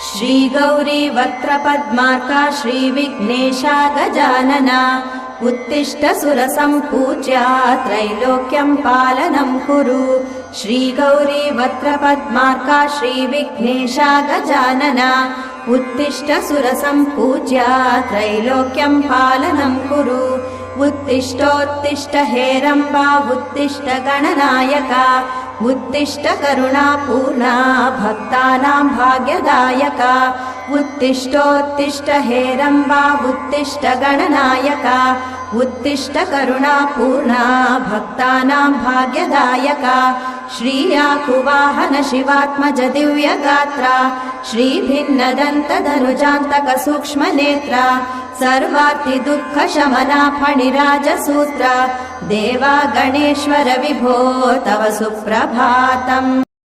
श्री गौरी वक्त्रपद्मार्का श्रीविघ्नेशा गजानना उत्तिष्ठ सुरसम्पूज्या त्रैलोक्यं पालनं कुरु। श्री गौरी वक्त्रपद्मार्का श्रीविघ्नेशा गजानना उत्तिष्ठ सुरसम्पूज्या त्रैलोक्यं पालनं कुरु। उत्तिष्ठोत्तिष्ठ हेरम्बा उत्तिष्ठ गणनायका उत्तिष्ठ करुणापूर्णा भक्तानां भाग्यदायका। उत्तिष्ठोत्तिष्ठ हेरम्बा उत्तिष्ठ गणनायका उत्तिष्ठ करुणापूर्णा भक्तानां भाग्यदायका। श्रीयाकुवाहन शिवात्मज दिव्यगात्रा श्रीभिन्नदन्तधनुजान्तक सूक्ष्मनेत्रा सर्वार्ति दुःख शमना फणिराजसूत्रा देवा गणेश्वर विभो तव सुप्रभातम्।